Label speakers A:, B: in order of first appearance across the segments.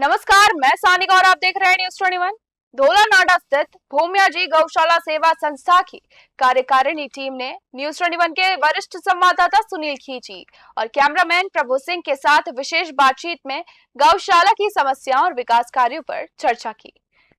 A: नमस्कार, मैं सानिका और आप देख रहे हैं न्यूज़ 21। धोला नाडा स्थित भूमिया जी गौशाला सेवा संस्था की कार्यकारिणी टीम ने न्यूज़ 21 के वरिष्ठ संवाददाता सुनील खींची और कैमरामैन प्रभु सिंह के साथ विशेष बातचीत में गौशाला की समस्याओं और विकास कार्यों पर चर्चा की।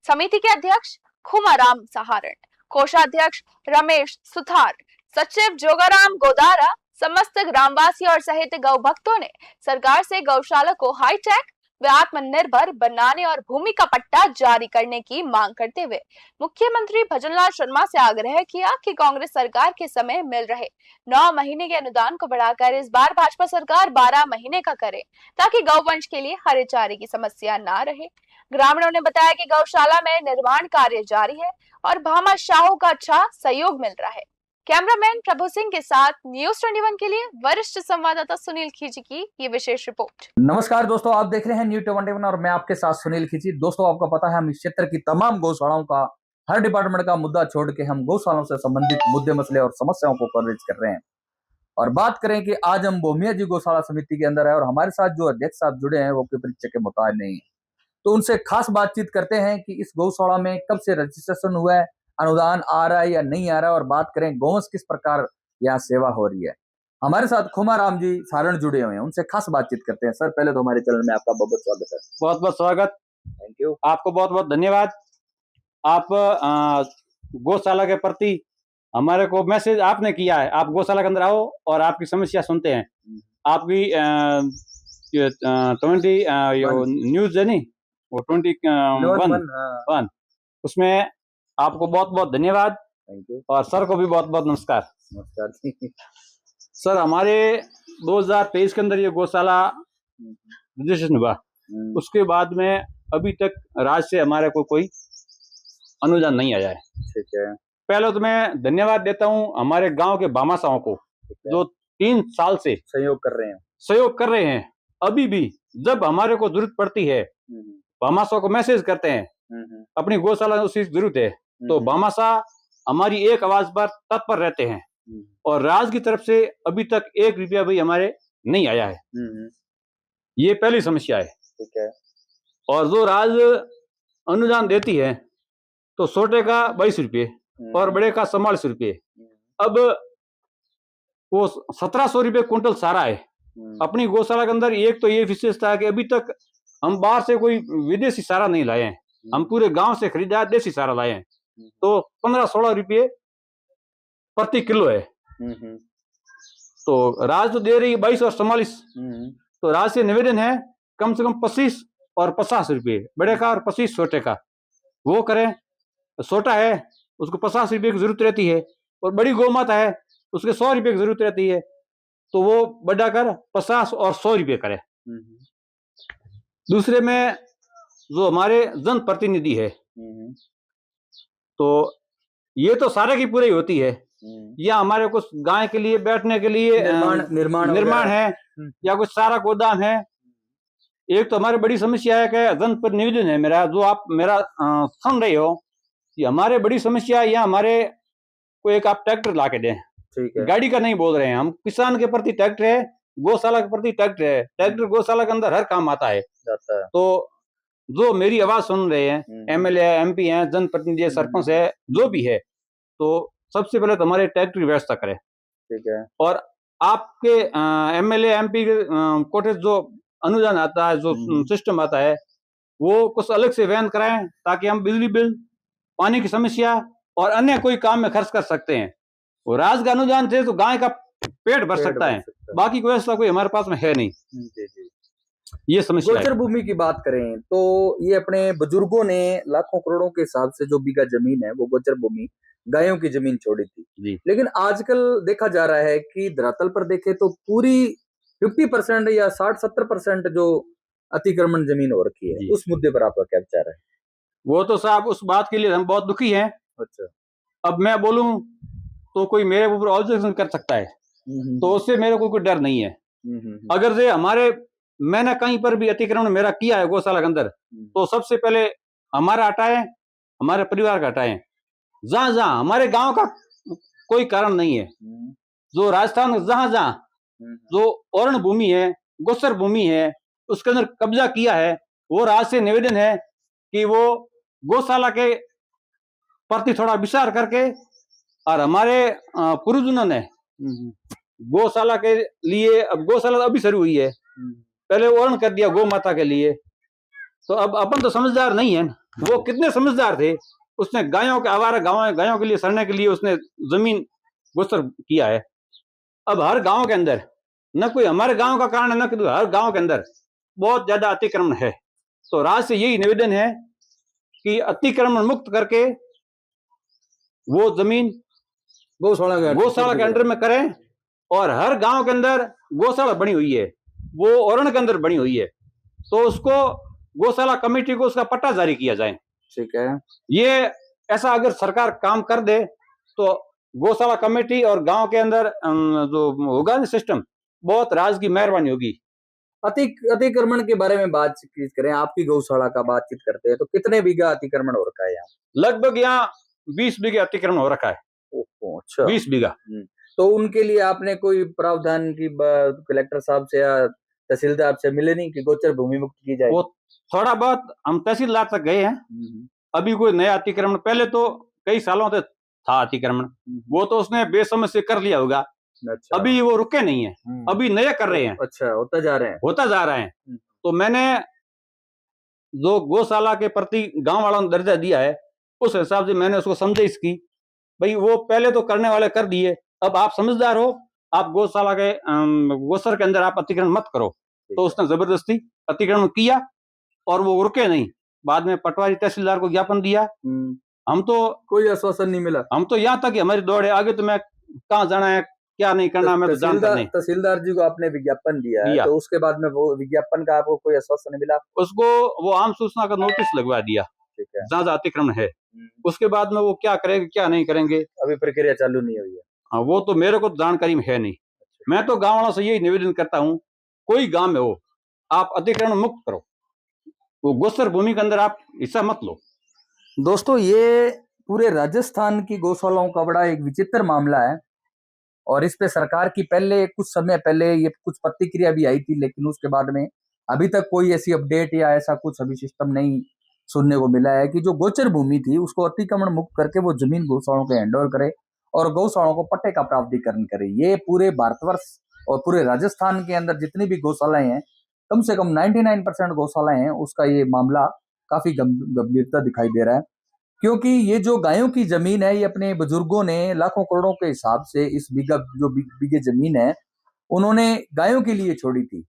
A: समिति के अध्यक्ष खुमाराम सहारण, कोषाध्यक्ष रमेश सुथार, सचिव जोगाराम गोदारा, समस्त ग्रामवासी और सहित गौ भक्तों ने सरकार से गौशाला को हाईटेक व आत्मनिर्भर बनाने और भूमि का पट्टा जारी करने की मांग करते हुए मुख्यमंत्री भजनलाल शर्मा से आग्रह किया कि कांग्रेस सरकार के समय मिल रहे 9 महीने के अनुदान को बढ़ाकर इस बार भाजपा सरकार 12 महीने का करे, ताकि गौवंश के लिए हरे चारे की समस्या ना रहे। ग्रामीणों ने बताया कि गौशाला में निर्माण कार्य जारी है और भामा शाहू का अच्छा सहयोग मिल रहा है। कैमरामैन प्रभु सिंह के साथ न्यूज़ 21 के लिए वरिष्ठ संवाददाता सुनील खींची की ये विशेष रिपोर्ट।
B: नमस्कार दोस्तों, आप देख रहे हैं न्यूज़ 21 और मैं आपके साथ सुनील खींची। दोस्तों, आपको पता है हम इस क्षेत्र की तमाम गौशालाओं का, हर डिपार्टमेंट का मुद्दा छोड़ के हम गौशालाओं से संबंधित मुद्दे, मसले और समस्याओं को कवरेज कर रहे हैं। और बात करें कि आज हम भूमिया जी गौशाला समिति के अंदर है और हमारे साथ जो अध्यक्ष साहब जुड़े हैं वो परीक्षा के मुताबिक नहीं है, तो उनसे खास बातचीत करते हैं कि इस गौशाला में कब से रजिस्ट्रेशन हुआ है, अनुदान आ रहा है या नहीं आ रहा है, और बात करें गौवंश किस प्रकार यहाँ सेवा हो रही है। हमारे साथ खुमाराम जी सारण जुड़े हुए हैं, उनसे खास बातचीत करते हैं। सर, पहले तो हमारे चैनल में आपका बहुत बहुत स्वागत है।
C: बहुत बहुत स्वागत।
B: Thank you.
C: आपको बहुत बहुत धन्यवाद। आप गौशाला के प्रति हमारे को मैसेज आपने किया है। आप गौशाला के अंदर आओ और आपकी समस्या सुनते हैं। आपकी 20 न्यूज है नहीं, वो 21 उसमें आपको बहुत बहुत धन्यवाद।
B: Thank you.
C: और सर को भी बहुत बहुत नमस्कार।
B: नमस्कार।
C: सर, हमारे 2023 के अंदर ये गौशाला रजिस्ट्रेशन हुआ, उसके बाद में अभी तक राज्य से हमारे को कोई अनुदान नहीं आया है।
B: ठीक है।
C: पहले तो मैं धन्यवाद देता हूँ हमारे गांव के भामाशाहों को, जो 3 साल से सहयोग कर रहे हैं। अभी भी जब हमारे को जरूरत पड़ती है, भामाशाह को मैसेज करते हैं अपनी गौशाला उसकी जरूरत है, तो भामाशाह हमारी एक आवाज पर तत्पर रहते हैं। और राज्य की तरफ से अभी तक 1 रुपया भी हमारे नहीं आया है। ये पहली समस्या है।
B: ठीक है।
C: और जो राज्य अनुदान देती है तो छोटे का 22 रुपये और बड़े का 44 रुपये। अब वो 1700 रुपये कुंटल सारा है अपनी गौशाला के अंदर। एक तो ये विशेषता है कि अभी तक हम बाहर से कोई विदेशी सारा नहीं लाए हैं, हम पूरे गांव से खरीदा देसी सारा लाए हैं। तो 15-16 रुपये प्रति किलो है। तो राज्य तो दे रही है 22 और 44। तो राज्य से निवेदन है कम से कम 25 और 50 रुपये बड़े का और 25 छोटे का वो करें। छोटा है उसको 50 रुपये की जरूरत रहती है और बड़ी गौ माता है उसके 100 रुपये की जरूरत रहती है, तो वो बढ़ा कर 50 और 100 रुपये करे। दूसरे में जो हमारे जन प्रतिनिधि है, तो ये तो सारे की पूरी होती है, या हमारे कुछ गाय के लिए बैठने के लिए निर्माण है या कुछ सारा गोदाम है। एक तो हमारी बड़ी समस्या है कि जन पर निवेदन है मेरा, जो आप मेरा सुन रहे हो, कि हमारे बड़ी समस्या या हमारे को एक आप ट्रैक्टर ला के दें। ठीक है। गाड़ी का नहीं बोल रहे हैं हम, किसान के प्रति ट्रैक्टर है, गौशाला के प्रति ट्रैक्टर है। ट्रैक्टर गौशाला के अंदर हर काम आता है। तो जो मेरी आवाज सुन रहे हैं, एमएलए एमपी हैं, जनप्रतिनिधि सरपंच है, जो भी है, तो सबसे पहले तो हमारे ट्रैक्टर की व्यवस्था करें। ठीक है। और आपके एमएलए एमपी कोटे जो अनुदान आता है, जो सिस्टम आता है, वो कुछ अलग से वहन कराएं, ताकि हम बिजली बिल, पानी की समस्या और अन्य कोई काम में खर्च कर सकते हैं। और राज्य का अनुदान से तो गाय का पेट भर सकता है, बाकी कोई ऐसा कोई हमारे पास में है नहीं। ये समस्या।
B: गोचर भूमि की बात करें तो ये अपने बुजुर्गों ने लाखों करोड़ों के हिसाब से जो बीघा जमीन है वो गोचर भूमि, गायों की जमीन छोड़ी थी जी। लेकिन आजकल देखा जा रहा है कि धरातल पर देखे तो पूरी 50% या 60-70% जो अतिक्रमण जमीन हो रखी है, उस मुद्दे पर आपका क्या विचार है?
C: वो तो साहब उस बात के लिए हम बहुत दुखी हैं। अच्छा। अब मैं बोलूं तो कोई मेरे ऊपर ऑब्जेक्शन कर सकता है, तो उससे मेरे को कोई डर नहीं है। अगर से मैंने कहीं पर भी अतिक्रमण मेरा किया है गौशाला के अंदर, तो सबसे पहले हमारा हटाए, हमारे परिवार का हटाए। जहां जहां हमारे गांव का कोई कारण नहीं है, जो राजस्थान में जहां जहां जो औरण भूमि है, गोचर भूमि है, उसके अंदर कब्जा किया है, वो राज्य से निवेदन है कि वो गौशाला के प्रति थोड़ा विचार करके, और हमारे पूर्वजों ने गौशाला के लिए, अब गौशाला तो अभी शुरू हुई है, पहले वर्ण कर दिया गौ माता के लिए, तो अब अपन तो समझदार नहीं है। वो कितने समझदार थे, उसने गायों के आवारा गायों के लिए सड़ने के लिए उसने जमीन गोचर किया है। अब हर गांव के अंदर, न कोई हमारे गांव का कारण है, न कोई हर गांव के अंदर बहुत ज्यादा अतिक्रमण है। तो राज्य से यही निवेदन है कि अतिक्रमण मुक्त करके वो जमीन गौशाला के अंडर में करें, और हर गांव के अंदर गौशाला बनी हुई है, वो ओरण के अंदर बनी हुई है, तो उसको गौशाला कमेटी को उसका पट्टा जारी किया जाए।
B: ठीक है,
C: ये ऐसा अगर सरकार काम कर दे तो गौशाला कमेटी और गांव के अंदर जो होगा ना सिस्टम, बहुत राज की मेहरबानी होगी।
B: अतिक्रमण के बारे में बातचीत करें, आपकी गौशाला का बातचीत करते हैं, तो कितने बीघा अतिक्रमण हो रखा है यहाँ?
C: लगभग यहाँ 20 बीघे अतिक्रमण हो रखा है।
B: अच्छा,
C: 20 बीघा।
B: तो उनके लिए आपने कोई प्रावधान की कलेक्टर साहब से या तहसीलदार से मिले नहीं कि गोचर भूमि मुक्त की जाए?
C: वो थोड़ा बहुत हम तहसीलदार तक गए हैं, अभी कोई नया अतिक्रमण, पहले तो कई सालों से था अतिक्रमण, वो तो उसने बेसमझ से कर लिया होगा। अच्छा। अभी वो रुके नहीं है, अभी नए कर रहे हैं।
B: अच्छा, होता जा रहे हैं।
C: तो मैंने जो गौशाला के प्रति गांव वालों ने दर्जा दिया है, उस हिसाब से मैंने उसको समझाइश की, भाई वो पहले तो करने वाले कर दिए, अब आप समझदार हो, आप गौशाला के गौसर के अंदर आप अतिक्रमण मत करो। तो उसने जबरदस्ती अतिक्रमण किया और वो रुके नहीं। बाद में पटवारी तहसीलदार को ज्ञापन दिया, हम तो
B: कोई आश्वासन नहीं मिला।
C: हम तो यहाँ तक हमारी दौड़ है, आगे तो मैं कहाँ जाना है क्या नहीं करना मैं तो जानता नहीं।
B: तहसीलदार जी को आपने विज्ञापन दिया है, तो उसके बाद में वो विज्ञापन का आपको कोई आश्वासन नहीं मिला?
C: उसको वो आम सूचना का नोटिस लगवा दिया, जहाँ जहाँ अतिक्रमण है। उसके बाद में वो क्या करेंगे क्या नहीं करेंगे,
B: अभी प्रक्रिया चालू नहीं हुई है।
C: हाँ, वो तो मेरे को जानकारी में है नहीं। मैं तो गाँव वालों से यही निवेदन करता हूँ, कोई गांव में हो आप अतिक्रमण मुक्त करो, वो गोचर भूमि के अंदर आप हिस्सा मत लो।
B: दोस्तों, ये पूरे राजस्थान की गौशालाओं का बड़ा एक विचित्र मामला है, और इस पे सरकार की पहले कुछ समय पहले ये कुछ प्रतिक्रिया भी आई थी, लेकिन उसके बाद में अभी तक कोई ऐसी अपडेट या ऐसा कुछ अभी सिस्टम नहीं सुनने को मिला है कि जो गोचर भूमि थी उसको अतिक्रमण मुक्त करके वो जमीन गौशालाओं के हैंडओवर करे और गौशालाओं को पट्टे का प्रावधान करे। ये पूरे भारतवर्ष और पूरे राजस्थान के अंदर जितनी भी गौशालाएं हैं, कम से कम 99% गौशालाएं हैं, उसका ये मामला काफी गंभीरता दिखाई दे रहा है। क्योंकि ये जो गायों की जमीन है, ये अपने बुजुर्गों ने लाखों करोड़ों के हिसाब से इस बीघे जमीन है उन्होंने गायों के लिए छोड़ी थी,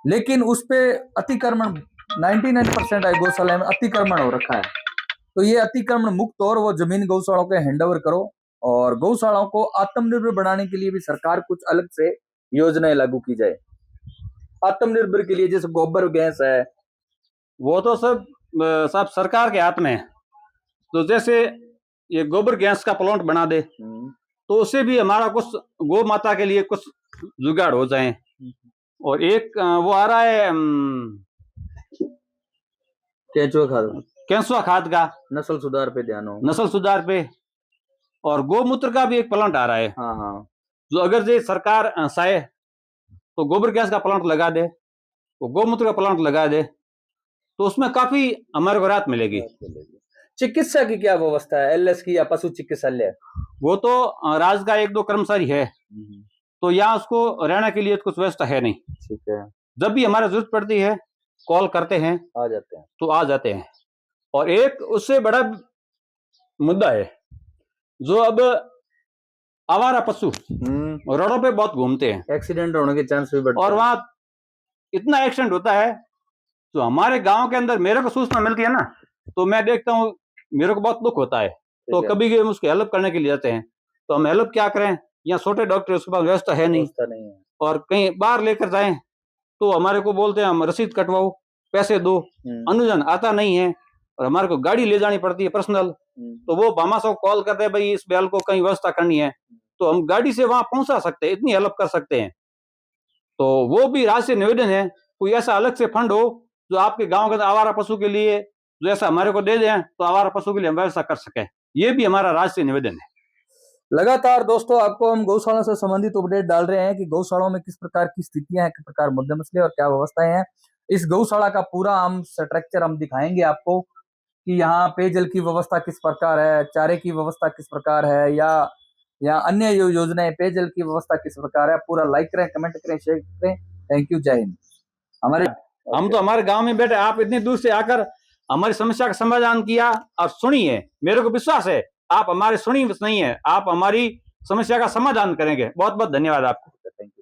B: लेकिन उस पे अतिक्रमण 99% गौशाला में अतिक्रमण हो रखा है। तो ये अतिक्रमण मुक्त और वो जमीन गौशालाओं के हैंडओवर करो, और गौशालाओं को आत्मनिर्भर बनाने के लिए भी सरकार कुछ अलग से योजनाएं लागू की जाए। आत्मनिर्भर के लिए जैसे गोबर गैस है,
C: वो तो सब सरकार के हाथ में है। तो जैसे ये गोबर गैस का प्लांट बना दे तो उससे भी हमारा कुछ गौ माता के लिए कुछ जुगाड़ हो जाए। और एक वो आ रहा है केंचुआ खाद का,
B: नस्ल सुधार पे ध्यान हो,
C: नस्ल सुधार पे, और गोमूत्र का भी एक प्लांट आ रहा है।
B: हाँ।
C: जो अगर ये सरकार चाहे तो गोबर गैस का प्लांट लगा दे, तो गोमूत्र का प्लांट लगा दे, तो उसमें काफी हमारे को राहत मिलेगी।
B: चिकित्सा की क्या व्यवस्था है, एलएस की या पशु चिकित्सालय?
C: वो तो राज्य का 1-2 कर्मचारी है, तो यहाँ उसको रहने के लिए कुछ व्यवस्था है नहीं।
B: ठीक है,
C: जब भी हमारे जरूरत पड़ती है कॉल करते हैं,
B: आ जाते हैं,
C: तो आ जाते हैं। और एक उससे बड़ा मुद्दा है, जो अब आवारा पशु रोडों पे बहुत घूमते हैं,
B: एक्सीडेंट होने के चांस भी बढ़ते हैं,
C: और वहां इतना एक्सीडेंट होता है। तो हमारे गांव के अंदर मेरे को सूचना मिलती है ना, तो मैं देखता हूँ, मेरे को बहुत दुख होता है। तो कभी कभी हम उसकी हेल्प करने के लिए जाते हैं, तो हम हेल्प क्या करें, यहाँ छोटे डॉक्टर उसके पास व्यवस्था है नहीं, और कहीं बाहर लेकर जाएं तो हमारे को बोलते हैं हम रसीद कटवाओ, पैसे दो, अनुदान आता नहीं है, और हमारे को गाड़ी ले जानी पड़ती है पर्सनल। तो वो भामा को कॉल करते हैं, भाई इस बैल को कहीं व्यवस्था करनी है, तो हम गाड़ी से वहां पहुंचा सकते हैं, इतनी हेल्प कर सकते हैं। तो वो भी राज्य से निवेदन है, कोई ऐसा अलग से फंड हो जो आपके गांव के आवारा पशु के लिए जो ऐसा हमारे को दे दें, तो आवारा पशु के लिए हम व्यवस्था कर सकें। ये भी हमारा राज्य से निवेदन है।
B: लगातार दोस्तों आपको हम गौशाला से संबंधित अपडेट डाल रहे हैं कि गौशालाओं में किस प्रकार की स्थितियां हैं, किस प्रकार मुद्दे मसले और क्या व्यवस्थाएं हैं। इस गौशाला का पूरा हम स्ट्रक्चर हम दिखाएंगे आपको कि यहाँ पेयजल की व्यवस्था किस प्रकार है, चारे की व्यवस्था किस प्रकार है, या अन्य योजनाएं पेयजल की व्यवस्था किस प्रकार है। पूरा लाइक करें, कमेंट करें, शेयर करें। थैंक यू, जय हिंद।
C: हम तो हमारे गांव में बैठे, आप इतनी दूर से आकर हमारी समस्या का समाधान किया और सुनी है। मेरे को विश्वास है आप हमारी सुनी नहीं है, आप हमारी समस्या का समाधान करेंगे। बहुत बहुत धन्यवाद आपको।